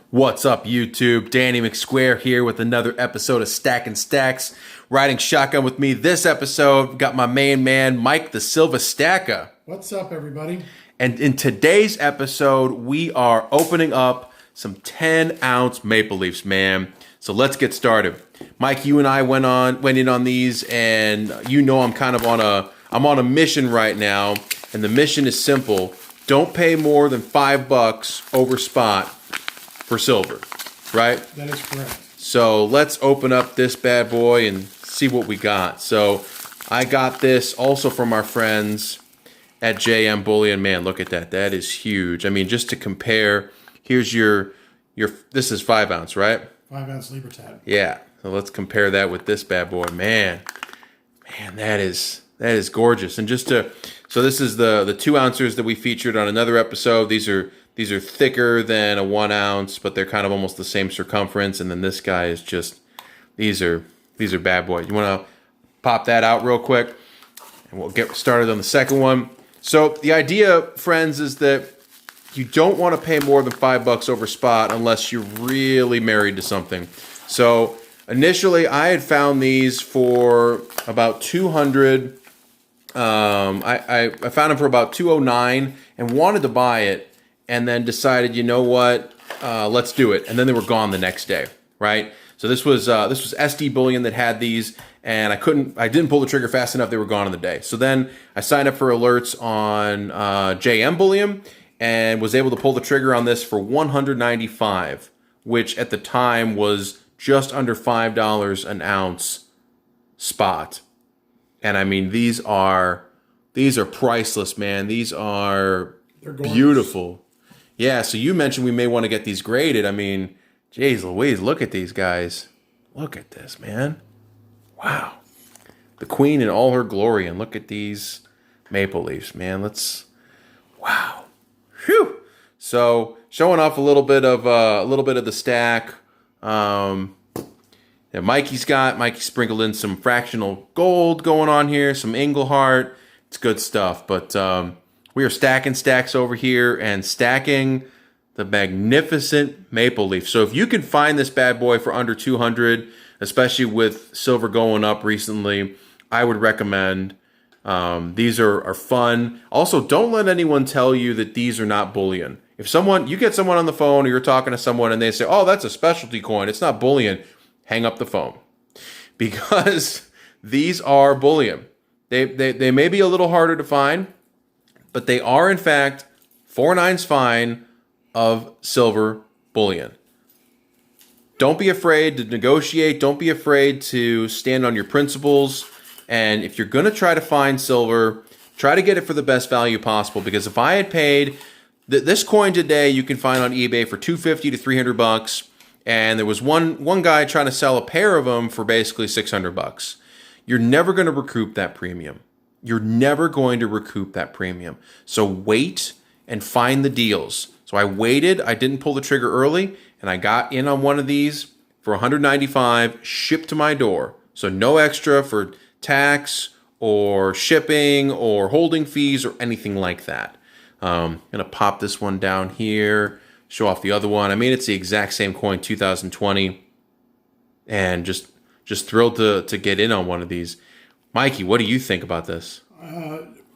What's up, YouTube? Danny McSquare here with another episode of Stacking Stacks. Riding shotgun with me this episode, got my main man, Mike the Silva Stacker. What's up, everybody? And in today's episode, we are opening up some 10-ounce Maple Leafs, man. So let's get started. Mike, you and I went in on these, and you know I'm kind of on a mission right now, and the mission is simple. Don't pay more than $5 over spot for silver, right? That is correct. So let's open up this bad boy and see what we got. So I got this also from our friends at JM Bullion. Man, look at that. That is huge. I mean, just to compare, here's your this is 5 ounce, right? 5 ounce Libertad. Yeah. So let's compare that with this bad boy. Man, that is gorgeous. And so this is the 2 ounces that we featured on another episode. These are thicker than a 1 ounce, but they're kind of almost the same circumference. And then this guy is just, these are bad boys. You want to pop that out real quick, and we'll get started on the second one. So the idea, friends, is that you don't want to pay more than $5 over spot unless you're really married to something. So initially, I had found these for about 200. I found them for about 209 and wanted to buy it, and then decided, you know what, let's do it. And then they were gone the next day, right? So this was SD Bullion that had these, and I didn't pull the trigger fast enough. They were gone in the day. So then I signed up for alerts on JM Bullion and was able to pull the trigger on this for $195, which at the time was just under $5 an ounce spot. And I mean, these are priceless, man. These are beautiful. Yeah, so you mentioned we may want to get these graded. I mean, geez Louise, look at these guys. Look at this, man. Wow. The queen in all her glory. And look at these Maple Leafs, man. Wow. Whew. So showing off a little bit of the stack. Mikey sprinkled in some fractional gold going on here, some Engelhart. It's good stuff. But we are stacking stacks over here and stacking the magnificent Maple Leaf. So if you can find this bad boy for under 200, especially with silver going up recently, I would recommend. These are fun. Also, don't let anyone tell you that these are not bullion. If you get someone on the phone or you're talking to someone and they say, "Oh, that's a specialty coin, it's not bullion," hang up the phone, because these are bullion. They may be a little harder to find, but they are in fact 4/9 fine of silver bullion. Don't be afraid to negotiate. Don't be afraid to stand on your principles. And if you're going to try to find silver, try to get it for the best value possible. Because if I had paid this coin today, you can find on eBay for $250 to $300, and there was one guy trying to sell a pair of them for basically $600. You're never going to recoup that premium. You're never going to recoup that premium. So wait and find the deals. So I waited. I didn't pull the trigger early, and I got in on one of these for $195, shipped to my door. So no extra for tax or shipping or holding fees or anything like that. I'm going to pop this one down here, show off the other one. I mean, it's the exact same coin, 2020, and just thrilled to get in on one of these. Mikey, what do you think about this?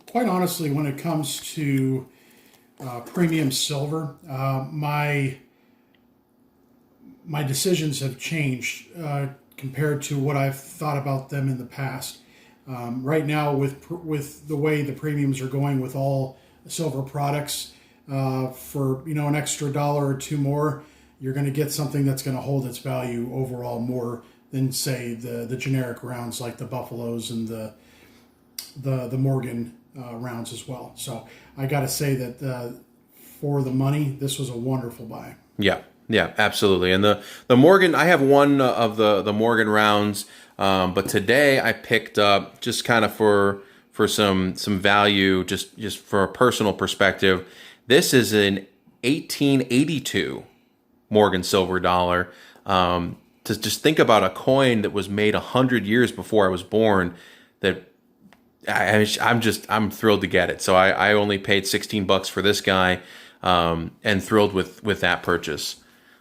Quite honestly, when it comes to premium silver, my decisions have changed compared to what I've thought about them in the past. Right now, with the way the premiums are going with all silver products, for an extra dollar or two more, you're going to get something that's going to hold its value overall more than, say, the generic rounds like the Buffaloes and the Morgan rounds as well. So I got to say that for the money, this was a wonderful buy. Yeah, absolutely. And the Morgan, I have one of the Morgan rounds, but today I picked up, just kind of for some value, just for a personal perspective. This is an 1882 Morgan silver dollar. To just think about a coin that was made 100 years before I was born, that I'm thrilled to get it. So I only paid $16 for this guy, and thrilled with that purchase.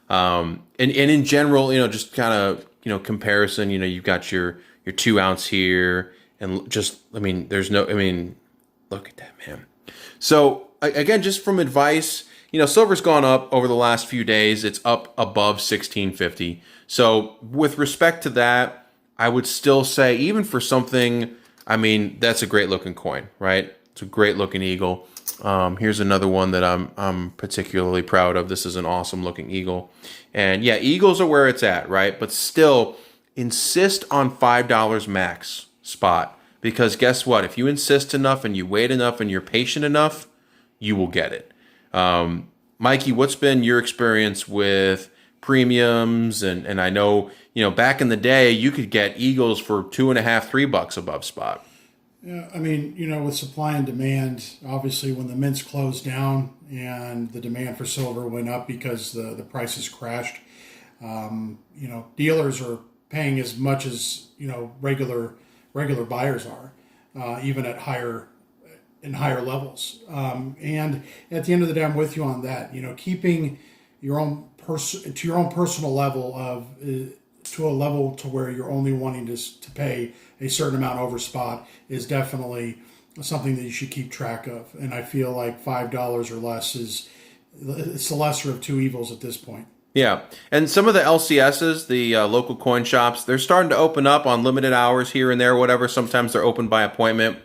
And in general, just kind of, comparison, you've got your 2 ounce here, and just, look at that, man. So again, just from advice, silver's gone up over the last few days. It's up above 1650. So with respect to that, I would still say, even for something, that's a great looking coin, right? It's a great looking eagle. Here's another one that I'm particularly proud of. This is an awesome looking eagle. And yeah, eagles are where it's at, right? But still, insist on $5 max spot, because guess what? If you insist enough and you wait enough and you're patient enough, you will get it. Mikey, what's been your experience with premiums? And I know, back in the day, you could get eagles for $2.50, $3 above spot. Yeah, with supply and demand, obviously when the mints closed down and the demand for silver went up because the prices crashed, dealers are paying as much as, regular buyers are, even at higher levels. And at the end of the day, I'm with you on that. Keeping your own to your own personal level of to a level to where you're only wanting to pay a certain amount over spot is definitely something that you should keep track of. And I feel like $5 or less it's the lesser of two evils at this point. Yeah, and some of the LCSs, the local coin shops, they're starting to open up on limited hours here and there, whatever. Sometimes they're open by appointment.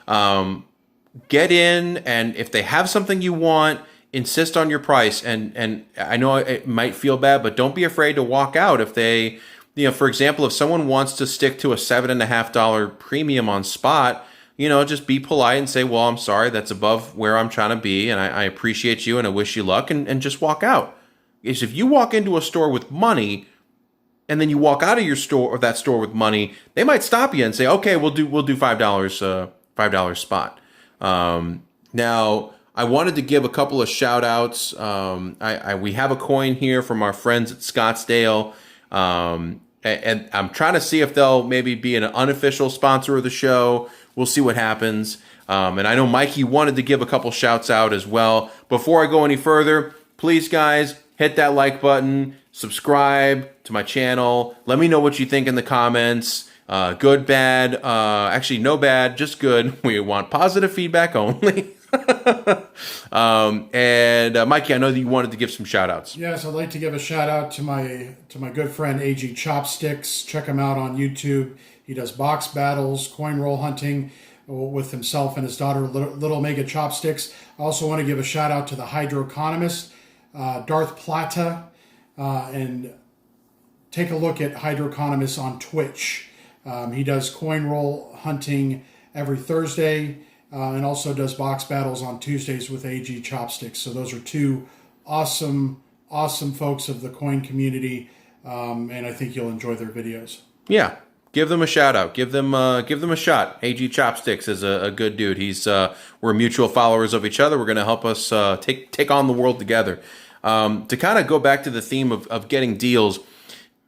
Get in, and if they have something you want, insist on your price. And I know it might feel bad, but don't be afraid to walk out if they, for example, if someone wants to stick to a $7.50 premium on spot, just be polite and say, well, I'm sorry, that's above where I'm trying to be, and I appreciate you and I wish you luck, and just walk out. Is if you walk into a store with money and then you walk out of your store or that store with money, they might stop you and say, okay, we'll do $5 spot. Now I wanted to give a couple of shout outs. We have a coin here from our friends at Scottsdale. And I'm trying to see if they'll maybe be an unofficial sponsor of the show. We'll see what happens. And I know Mikey wanted to give a couple shouts out as well. Before I go any further, please guys, hit that like button, subscribe to my channel. Let me know what you think in the comments. Good, bad, actually no bad, just good. We want positive feedback only. And Mikey, I know that you wanted to give some shout outs. Yes, I'd like to give a shout out to my good friend AG Chopsticks. Check him out on YouTube. He does box battles, coin roll hunting with himself and his daughter, Little Mega Chopsticks. I also want to give a shout out to the Hydroeconomist, Darth Plata, and take a look at Hydroeconomist on Twitch. He does coin roll hunting every Thursday, and also does box battles on Tuesdays with AG Chopsticks. So those are two awesome folks of the coin community, and I think you'll enjoy their videos. Yeah, give them a shout out. Give them a shot. AG Chopsticks is a good dude. We're mutual followers of each other. We're going to help us take on the world together. To kind of go back to the theme of getting deals,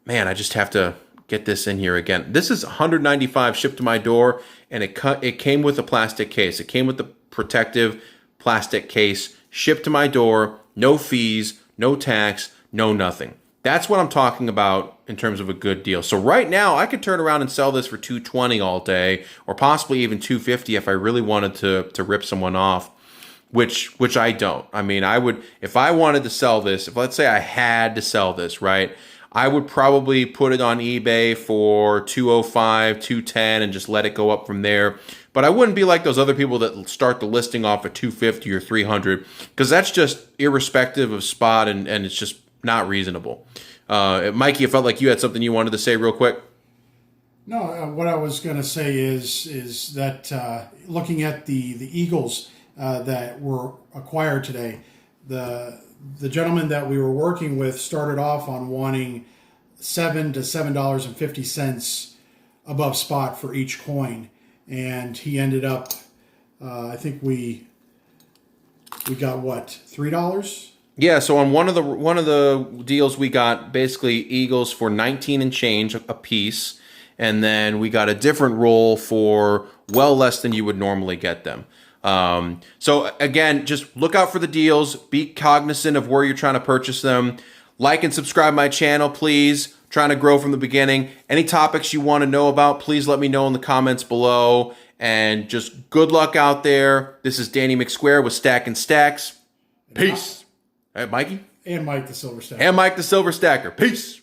man, I just have to get this in here again. This is $195 shipped to my door, and it came with a plastic case. It came with the protective plastic case, shipped to my door, no fees, no tax, no nothing. That's what I'm talking about in terms of a good deal. So right now, I could turn around and sell this for $220 all day, or possibly even $250 if I really wanted to rip someone off. Which I don't. I would, if I wanted to sell this, if let's say I had to sell this, right, I would probably put it on eBay for $205, $210, and just let it go up from there. But I wouldn't be like those other people that start the listing off at $250 or $300, because that's just irrespective of spot, and it's just not reasonable. Mikey, it felt like you had something you wanted to say real quick. No, what I was going to say is that looking at the Eagles that were acquired today, the gentleman that we were working with started off on wanting $7 to $7.50 above spot for each coin, and he ended up, I think we got what, $3? Yeah, so on one of the deals we got basically Eagles for 19 and change a piece, and then we got a different roll for well less than you would normally get them. So again, just look out for the deals. Be cognizant of where you're trying to purchase them. Like and subscribe my channel, please. Trying to grow from the beginning. Any topics you want to know about, please let me know in the comments below. And just good luck out there. This is Danny McSquare with Stacking Stacks. Peace. All right, Mikey? And Mike the Silver Stacker. And Mike the Silver Stacker. Peace.